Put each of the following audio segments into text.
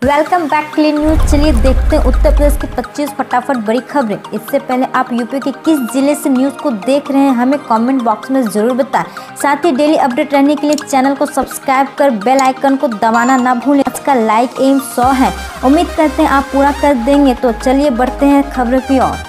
Welcome back clean news. चलिए देखते हैं उत्तर प्रदेश की 25 फटाफट बड़ी खबरें। इससे पहले आप यूपी के किस जिले से न्यूज को देख रहे हैं हमें कमेंट बॉक्स में जरूर बताएं। साथ ही डेली अपडेट रहने के लिए चैनल को सब्सक्राइब कर बेल आइकन को दबाना ना भूलें। आज का लाइक एम 100 है, उम्मीद करते हैं आप पूरा कर देंगे। तो चलिए बढ़ते हैं खबरों की ओर।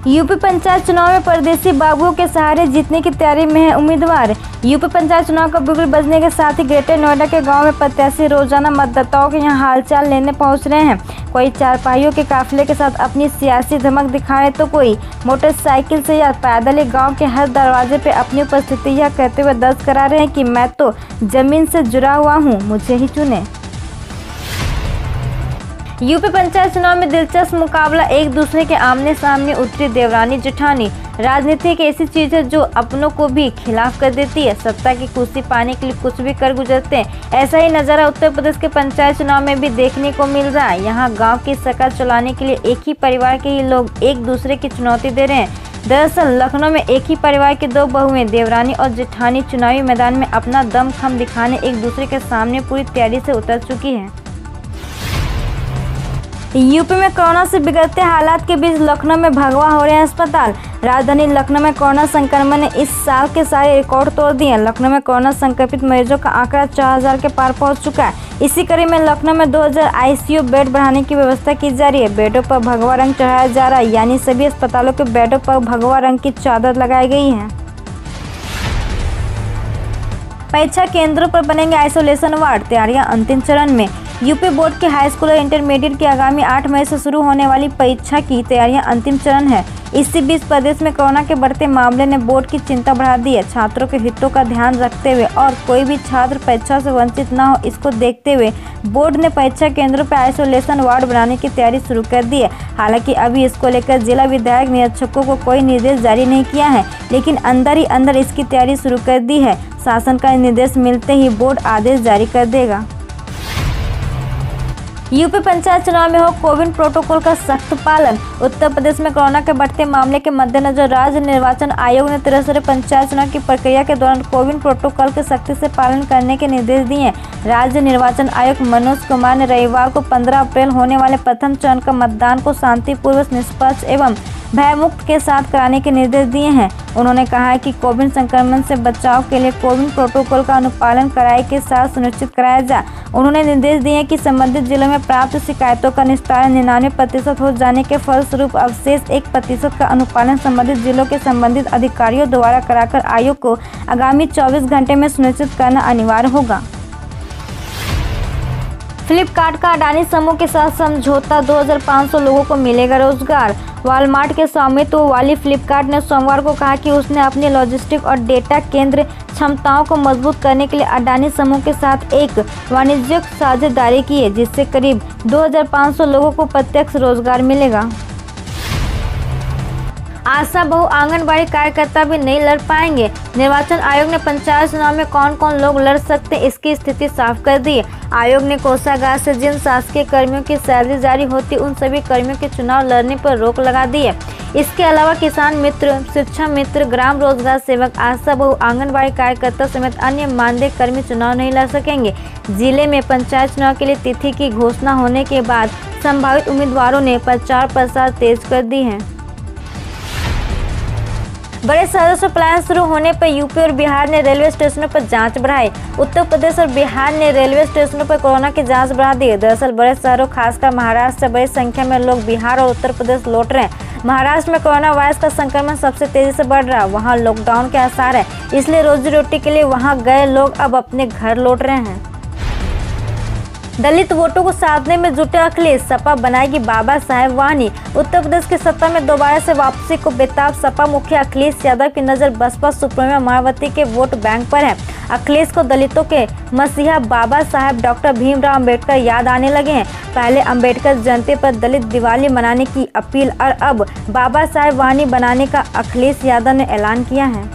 यूपी पंचायत चुनाव में परदेसी बाबुओं के सहारे जीतने की तैयारी में है उम्मीदवार। यूपी पंचायत चुनाव का बिगुल बजने के साथ ही ग्रेटर नोएडा के गांव में प्रत्याशी रोजाना मतदाताओं के यहां हालचाल लेने पहुंच रहे हैं। कोई चारपाइयों के काफिले के साथ अपनी सियासी धमक दिखा रहे तो कोई मोटरसाइकिल से या पैदल ही गाँव के हर दरवाजे पे अपनी उपस्थिति यह कहते हुए दर्ज करा रहे हैं कि मैं तो जमीन से जुड़ा हुआ हूँ, मुझे ही चुने। यूपी पंचायत चुनाव में दिलचस्प मुकाबला, एक दूसरे के आमने सामने उतरी देवरानी जेठानी। राजनीति एक ऐसी चीज है जो अपनों को भी खिलाफ कर देती है, सत्ता की कुर्सी पाने के लिए कुछ भी कर गुजरते हैं। ऐसा ही नजारा उत्तर प्रदेश के पंचायत चुनाव में भी देखने को मिल रहा है। यहाँ गांव की सरकार चलाने के लिए एक ही परिवार के ही लोग एक दूसरे की चुनौती दे रहे हैं। दरअसल लखनऊ में एक ही परिवार की दो बहुएं देवरानी और जेठानी चुनावी मैदान में अपना दमखम दिखाने एक दूसरे के सामने पूरी तैयारी से उतर चुकी है। यूपी में कोरोना से बिगड़ते हालात के बीच लखनऊ में भगवा हो रहे हैं अस्पताल। राजधानी लखनऊ में कोरोना संक्रमण ने इस साल के सारे रिकॉर्ड तोड़ दिए हैं। लखनऊ में कोरोना संक्रमित मरीजों का आंकड़ा 4000 के पार पहुंच चुका है। इसी कड़ी में लखनऊ में 2000 आईसीयू बेड बढ़ाने की व्यवस्था की जा रही है। बेडों पर भगवा रंग चढ़ाया जा रहा है, यानी सभी अस्पतालों के बेडों पर भगवा रंग की चादर लगाई गई है। परीक्षा केंद्रों पर बनेंगे आइसोलेशन वार्ड, तैयारियां अंतिम चरण में। यूपी बोर्ड के हाई स्कूल और इंटरमीडिएट की आगामी 8 मई से शुरू होने वाली परीक्षा की तैयारियां अंतिम चरण है। इसी बीच प्रदेश में कोरोना के बढ़ते मामले ने बोर्ड की चिंता बढ़ा दी है। छात्रों के हितों का ध्यान रखते हुए और कोई भी छात्र परीक्षा से वंचित न हो, इसको देखते हुए बोर्ड ने परीक्षा केंद्रों पर आइसोलेशन वार्ड बनाने की तैयारी शुरू कर दी है। हालांकि अभी इसको लेकर जिला विधायक निरीक्षकों को कोई निर्देश जारी नहीं किया है, लेकिन अंदर ही अंदर इसकी तैयारी शुरू कर दी है। शासन का निर्देश मिलते ही बोर्ड आदेश जारी कर देगा। यूपी पंचायत चुनाव में हो कोविड प्रोटोकॉल का सख्त पालन। उत्तर प्रदेश में कोरोना के बढ़ते मामले के मद्देनजर राज्य निर्वाचन आयोग ने त्रिस्तरीय पंचायत चुनाव की प्रक्रिया के दौरान कोविड प्रोटोकॉल के सख्ती से पालन करने के निर्देश दिए हैं। राज्य निर्वाचन आयुक्त मनोज कुमार ने रविवार को 15 अप्रैल होने वाले प्रथम चरण का मतदान को शांतिपूर्वक, निष्पक्ष एवं भयमुक्त के साथ कराने के निर्देश दिए हैं। उन्होंने कहा है कि कोविड संक्रमण से बचाव के लिए कोविड प्रोटोकॉल का अनुपालन कड़ाई के साथ सुनिश्चित कराया जाए। उन्होंने निर्देश दिए कि संबंधित जिलों में प्राप्त शिकायतों का निस्तारण 99% हो जाने के फलस्वरूप अवशेष 1% का अनुपालन संबंधित जिलों के संबंधित अधिकारियों द्वारा कराकर आयोग को आगामी 24 घंटे में सुनिश्चित करना अनिवार्य होगा। फ्लिपकार्ट का अडानी समूह के साथ समझौता, 2500 लोगों को मिलेगा रोजगार। वॉलमार्ट के स्वामित्व वाली फ्लिपकार्ट ने सोमवार को कहा कि उसने अपनी लॉजिस्टिक और डेटा केंद्र क्षमताओं को मजबूत करने के लिए अडानी समूह के साथ एक वाणिज्यिक साझेदारी की है, जिससे करीब 2500 लोगों को प्रत्यक्ष रोजगार मिलेगा। आशा बहु आंगनबाड़ी कार्यकर्ता भी नहीं लड़ पाएंगे। निर्वाचन आयोग ने पंचायत चुनाव में कौन कौन लोग लड़ सकते हैं, इसकी स्थिति साफ कर दी है। आयोग ने कोषागार से जिन शासकीय कर्मियों की सैलरी जारी होती उन सभी कर्मियों के चुनाव लड़ने पर रोक लगा दी है। इसके अलावा किसान मित्र, शिक्षा मित्र, ग्राम रोजगार सेवक, आशा बहु आंगनबाड़ी कार्यकर्ता समेत अन्य मानदेय कर्मी चुनाव नहीं लड़ सकेंगे। जिले में पंचायत चुनाव के लिए तिथि की घोषणा होने के बाद संभावित उम्मीदवारों ने प्रचार प्रसार तेज कर दी है। बड़े शहरों से पलायन शुरू होने पर यूपी और बिहार ने रेलवे स्टेशनों पर जांच बढ़ाई। उत्तर प्रदेश और बिहार ने रेलवे स्टेशनों पर कोरोना की जांच बढ़ा दी है। दरअसल बड़े शहरों खासकर महाराष्ट्र से बड़ी संख्या में लोग बिहार और उत्तर प्रदेश लौट रहे हैं। महाराष्ट्र में कोरोना वायरस का संक्रमण सबसे तेजी से बढ़ रहा है। वहाँ लॉकडाउन के आसार है, इसलिए रोजी रोटी के लिए वहाँ गए लोग अब अपने घर लौट रहे हैं। दलित वोटों को साधने में जुटे अखिलेश, सपा बनाएगी बाबा साहेब वाहनी। उत्तर प्रदेश की सत्ता में दोबारा से वापसी को बेताब सपा मुखिया अखिलेश यादव की नजर बसपा सुप्रीमो मायावती के वोट बैंक पर है। अखिलेश को दलितों के मसीहा बाबा साहेब डॉक्टर भीमराव अंबेडकर याद आने लगे हैं। पहले अंबेडकर जयंती पर दलित दिवाली मनाने की अपील और अब बाबा साहेब वाहनी बनाने का अखिलेश यादव ने ऐलान किया है।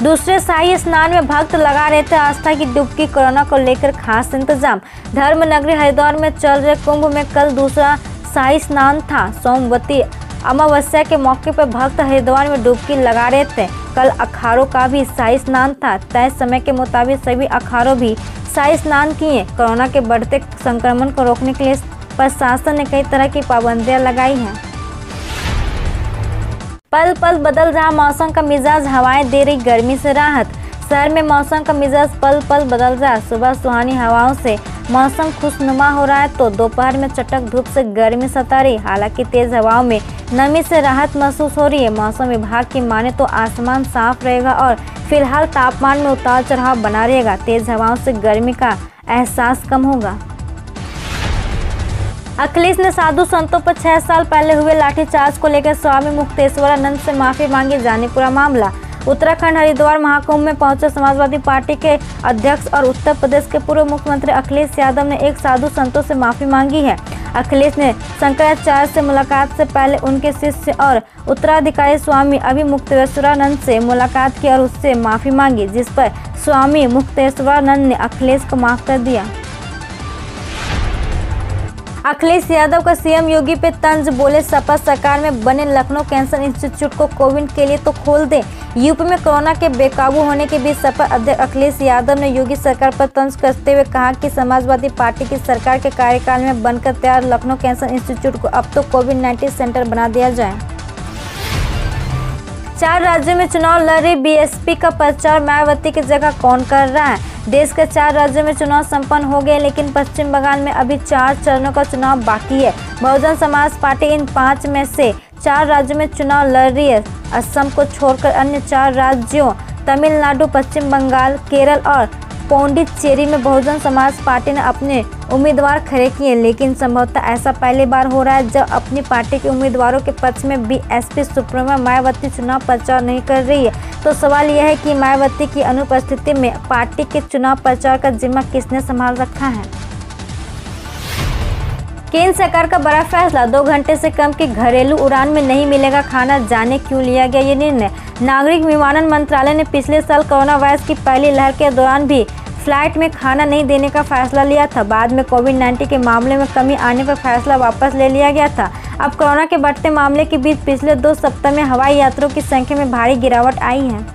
दूसरे शाही स्नान में भक्त लगा रहे थे आस्था की डुबकी, कोरोना को लेकर खास इंतजाम। धर्म नगरी हरिद्वार में चल रहे कुंभ में कल दूसरा शाही स्नान था। सोमवती अमावस्या के मौके पर भक्त हरिद्वार में डुबकी लगा रहे थे। कल अखाड़ों का भी शाही स्नान था। तय समय के मुताबिक सभी अखाड़ों भी शाही स्नान किए। कोरोना के बढ़ते संक्रमण को रोकने के लिए प्रशासन ने कई तरह की पाबंदियां लगाई हैं। पल पल बदल रहा मौसम का मिजाज, हवाएं दे रही गर्मी से राहत। शहर में मौसम का मिजाज पल पल बदल रहा है। सुबह सुहानी हवाओं से मौसम खुशनुमा हो रहा है तो दोपहर में चटक धूप से गर्मी सता रही। हालांकि तेज हवाओं में नमी से राहत महसूस हो रही है। मौसम विभाग की माने तो आसमान साफ रहेगा और फिलहाल तापमान में उतार चढ़ाव बना रहेगा। तेज हवाओं से गर्मी का एहसास कम होगा। अखिलेश ने साधु संतों पर 6 साल पहले हुए लाठीचार्ज को लेकर स्वामी मुक्तेश्वरानंद से माफी मांगी। जाने पूरा मामला। उत्तराखंड हरिद्वार महाकुंभ में पहुंचे समाजवादी पार्टी के अध्यक्ष और उत्तर प्रदेश के पूर्व मुख्यमंत्री अखिलेश यादव ने एक साधु संतों से माफी मांगी है। अखिलेश ने शंकराचार्य से मुलाकात से पहले उनके शिष्य और उत्तराधिकारी स्वामी अभिमुक्तेश्वरानंद से मुलाकात की और उससे माफी मांगी, जिस पर स्वामी मुक्तेश्वरानंद ने अखिलेश को माफ कर दिया। अखिलेश यादव का सीएम योगी पे तंज, बोले सपा सरकार में बने लखनऊ कैंसर इंस्टीट्यूट को कोविड के लिए तो खोल दे। यूपी में कोरोना के बेकाबू होने के बीच सपा अध्यक्ष अखिलेश यादव ने योगी सरकार पर तंज कसते हुए कहा कि समाजवादी पार्टी की सरकार के कार्यकाल में बनकर तैयार लखनऊ कैंसर इंस्टीट्यूट को अब तो कोविड-19 सेंटर बना दिया जाए। 4 राज्यों में चुनाव लड़ रही बीएसपी का प्रचार मायावती की जगह कौन कर रहा है। देश के 4 राज्यों में चुनाव संपन्न हो गए, लेकिन पश्चिम बंगाल में अभी 4 चरणों का चुनाव बाकी है। बहुजन समाज पार्टी इन 5 में से 4 राज्यों में चुनाव लड़ रही है। असम को छोड़कर अन्य 4 राज्यों तमिलनाडु, पश्चिम बंगाल, केरल और पौंडीचेरी में बहुजन समाज पार्टी ने अपने उम्मीदवार खड़े किए, लेकिन संभवतः ऐसा पहली बार हो रहा है जब अपनी पार्टी के उम्मीदवारों के पक्ष में बीएसपी सुप्रीमो मायावती चुनाव प्रचार नहीं कर रही है। तो सवाल यह है कि मायावती की अनुपस्थिति में पार्टी के चुनाव प्रचार का जिम्मा किसने संभाल रखा है। केंद्र सरकार का बड़ा फैसला, 2 घंटे से कम की घरेलू उड़ान में नहीं मिलेगा खाना। जाने क्यों लिया गया ये निर्णय। नागरिक विमानन मंत्रालय ने पिछले साल कोरोना वायरस की पहली लहर के दौरान भी फ्लाइट में खाना नहीं देने का फैसला लिया था। बाद में कोविड-19 के मामले में कमी आने पर फैसला वापस ले लिया गया था। अब कोरोना के बढ़ते मामले के बीच पिछले 2 सप्ताह में हवाई यात्रियों की संख्या में भारी गिरावट आई है।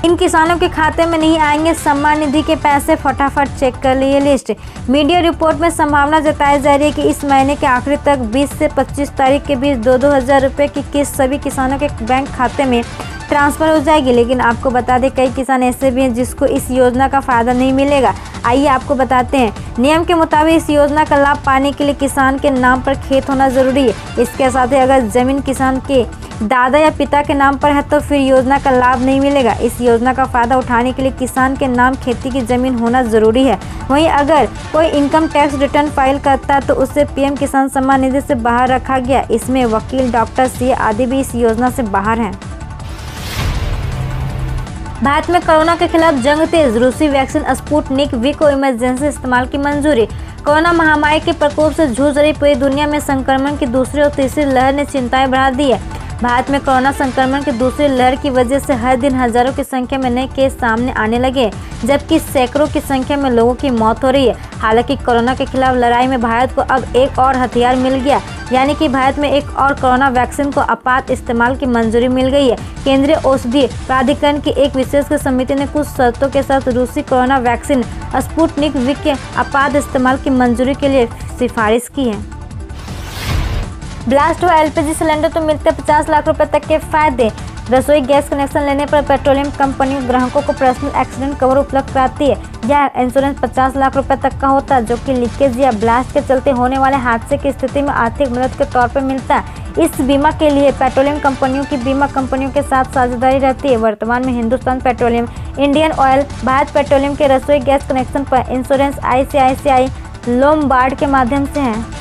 इन किसानों के खाते में नहीं आएंगे सम्मान निधि के पैसे, फटाफट चेक कर लिए लिस्ट। मीडिया रिपोर्ट में संभावना जताई जा रही है कि इस महीने के आखिरी तक 20 से 25 तारीख के बीच 2-2 हज़ार रुपये की किस्त सभी किसानों के बैंक खाते में ट्रांसफर हो जाएगी। लेकिन आपको बता दें, कई किसान ऐसे भी हैं जिसको इस योजना का फायदा नहीं मिलेगा। आइए आपको बताते हैं। नियम के मुताबिक इस योजना का लाभ पाने के लिए किसान के नाम पर खेत होना जरूरी है। इसके साथ ही अगर जमीन किसान के दादा या पिता के नाम पर है तो फिर योजना का लाभ नहीं मिलेगा। इस योजना का फायदा उठाने के लिए किसान के नाम खेती की जमीन होना जरूरी है। वहीं अगर कोई इनकम टैक्स रिटर्न फाइल करता है तो उसे पीएम किसान सम्मान निधि से बाहर रखा गया। इसमें वकील, डॉक्टर, सीए आदि भी इस योजना से बाहर हैं। भारत में कोरोना के खिलाफ जंग तेज, रूसी वैक्सीन स्पुतनिक वी को इमरजेंसी इस्तेमाल की मंजूरी। कोरोना महामारी के प्रकोप से जूझ रही पूरी दुनिया में संक्रमण की दूसरी और तीसरी लहर ने चिंताएं बढ़ा दी है। भारत में कोरोना संक्रमण की दूसरी लहर की वजह से हर दिन हजारों की संख्या में नए केस सामने आने लगे, जबकि सैकड़ों की संख्या में लोगों की मौत हो रही है। हालांकि कोरोना के खिलाफ लड़ाई में भारत को अब एक और हथियार मिल गया, यानी कि भारत में एक और कोरोना वैक्सीन को आपात इस्तेमाल की मंजूरी मिल गई है। केंद्रीय औषधि प्राधिकरण की एक विशेषज्ञ समिति ने कुछ शर्तों के साथ रूसी कोरोना वैक्सीन स्पुतनिक वी के आपात इस्तेमाल की मंजूरी के लिए सिफारिश की है। ब्लास्ट हुआ एलपीजी सिलेंडर तो मिलते 50 लाख रुपए तक के फायदे। रसोई गैस कनेक्शन लेने पर पेट्रोलियम कंपनी ग्राहकों को पर्सनल एक्सीडेंट कवर उपलब्ध कराती है। यह इंश्योरेंस 50 लाख रुपए तक का होता है, जो कि लीकेज या ब्लास्ट के चलते होने वाले हादसे की स्थिति में आर्थिक मदद के तौर पर मिलता है। इस बीमा के लिए पेट्रोलियम कंपनियों की बीमा कंपनियों के साथ साझेदारी रहती है। वर्तमान में Hindustan petroleum, Indian oil, Bharat petroleum के रसोई गैस कनेक्शन पर इंश्योरेंस आईसीआईसीआई लोमबार्ड के माध्यम से है।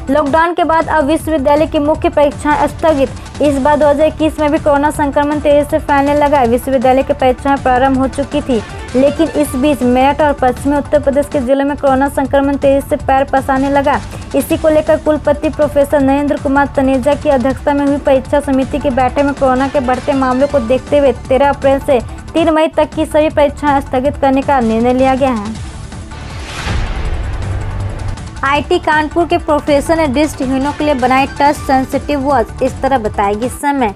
लॉकडाउन के बाद अब विश्वविद्यालय की मुख्य परीक्षाएं स्थगित। इस बार 2021 में भी कोरोना संक्रमण तेजी से फैलने लगा है। विश्वविद्यालय की परीक्षाएं प्रारंभ हो चुकी थी, लेकिन इस बीच मेरठ और पश्चिमी उत्तर प्रदेश के जिलों में कोरोना संक्रमण तेजी से पैर पसारने लगा। इसी को लेकर कुलपति प्रोफेसर नरेंद्र कुमार तनेजा की अध्यक्षता में हुई परीक्षा समिति की बैठक में कोरोना के बढ़ते मामलों को देखते हुए 13 अप्रैल से 3 मई तक की सभी परीक्षाएं स्थगित करने का निर्णय लिया गया है। आईटी कानपुर के प्रोफेसर ने दृष्टिहीनों के लिए बनाई टच सेंसिटिव वॉच, इस तरह बताएगी समय।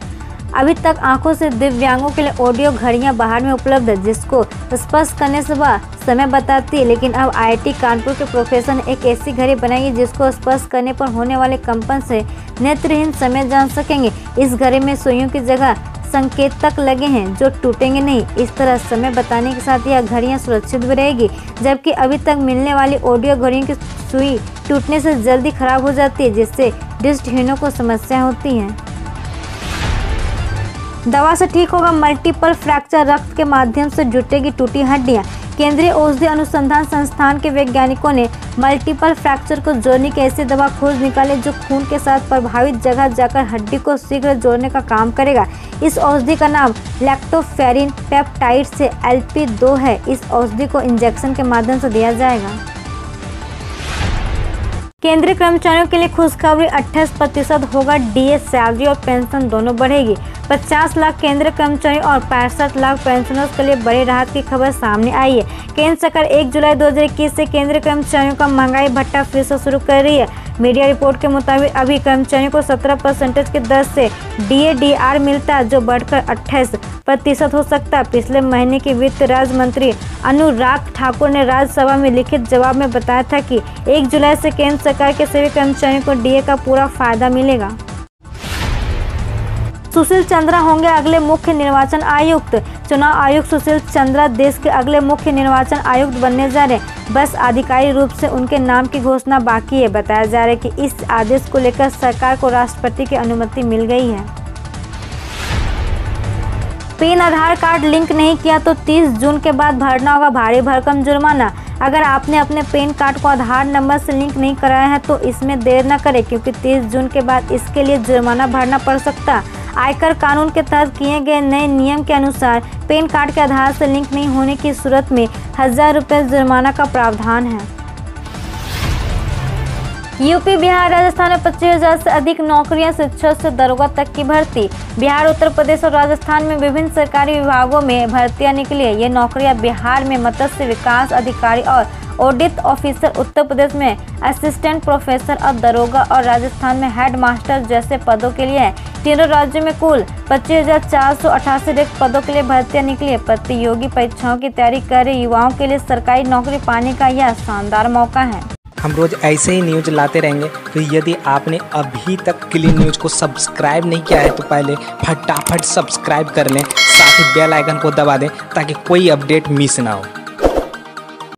अभी तक आंखों से दिव्यांगों के लिए ऑडियो घड़ियां बाहर में उपलब्ध है, जिसको स्पर्श करने से वह समय बताती है, लेकिन अब आईटी कानपुर के प्रोफेसर ने एक ऐसी घड़ी बनाई है जिसको स्पर्श करने पर होने वाले कंपन से नेत्रहीन समय जान सकेंगे। इस घड़ी में सुइयों की जगह संकेतक लगे हैं जो टूटेंगे नहीं। इस तरह समय बताने के साथ यह घड़ियां सुरक्षित भी रहेगी, जबकि अभी तक मिलने वाली ऑडियो घड़ियों की सुई टूटने से जल्दी खराब हो जाती है, जिससे दृष्टिहीनों को समस्या होती है। दवा से ठीक होगा मल्टीपल फ्रैक्चर, रक्त के माध्यम से जुटेगी टूटी हड्डियां। केंद्रीय औषधि अनुसंधान संस्थान के वैज्ञानिकों ने मल्टीपल फ्रैक्चर को जोड़ने की ऐसी दवा खोज निकाली जो खून के साथ प्रभावित जगह जाकर हड्डी को शीघ्र जोड़ने का काम करेगा। इस औषधि का नाम लैक्टोफेरिन पेप्टाइड से LP2 है। इस औषधि को इंजेक्शन के माध्यम से दिया जाएगा। केंद्रीय कर्मचारियों के लिए खुशखबरी, 28% होगा DA, सैलरी और पेंशन दोनों बढ़ेगी। 50 लाख केंद्रीय कर्मचारियों और 65 लाख पेंशनर्स के लिए बड़ी राहत की खबर सामने आई है। केंद्र सरकार 1 जुलाई 2021 से केंद्रीय कर्मचारियों का महंगाई भत्ता फिर से शुरू कर रही है। मीडिया रिपोर्ट के मुताबिक अभी कर्मचारियों को 17% की दर से DA/DR मिलता है, जो बढ़कर 28% हो सकता है। पिछले महीने की वित्त राज्य मंत्री अनुराग ठाकुर ने राज्यसभा में लिखित जवाब में बताया था कि 1 जुलाई से केंद्र सरकार के सभी कर्मचारियों को DA का पूरा फायदा मिलेगा। सुशील चंद्रा होंगे अगले मुख्य निर्वाचन आयुक्त। चुनाव आयुक्त सुशील चंद्रा देश के अगले मुख्य निर्वाचन आयुक्त बनने जा रहे हैं। बस आधिकारिक रूप से उनके नाम की घोषणा बाकी है। बताया जा रहा है कि इस आदेश को लेकर सरकार को राष्ट्रपति की अनुमति मिल गई है। पैन आधार कार्ड लिंक नहीं किया तो 30 जून के बाद भरना होगा भारी भरकम जुर्माना। अगर आपने अपने पैन कार्ड को आधार नंबर से लिंक नहीं कराया है तो इसमें देर न करें, क्योंकि 30 जून के बाद इसके लिए जुर्माना भरना पड़ सकता है। आयकर कानून के तहत किए गए नए नियम के अनुसार पैन कार्ड के आधार से लिंक नहीं होने की सूरत में 1000 रुपये जुर्माना का प्रावधान है। यूपी, बिहार, राजस्थान में 25,000 से अधिक नौकरियां, शिक्षक से दरोगा तक की भर्ती। बिहार, उत्तर प्रदेश और राजस्थान में विभिन्न सरकारी विभागों में भर्तियां निकली है। ये नौकरियां बिहार में मत्स्य विकास अधिकारी और ऑडिट ऑफिसर, उत्तर प्रदेश में असिस्टेंट प्रोफेसर और दरोगा और राजस्थान में हेड मास्टर जैसे पदों के लिए है। तीनों राज्यों में कुल 25,488 रिक्त पदों के लिए भर्तियां निकली है। प्रतियोगी परीक्षाओं की तैयारी कर रहे युवाओं के लिए सरकारी नौकरी पाने का यह शानदार मौका है। हम रोज ऐसे ही न्यूज लाते रहेंगे, तो यदि आपने अभी तक क्लीन न्यूज को सब्सक्राइब नहीं किया है तो पहले फटाफट सब्सक्राइब कर लें, साथ ही बेल आइकन को दबा दें ताकि कोई अपडेट मिस ना हो।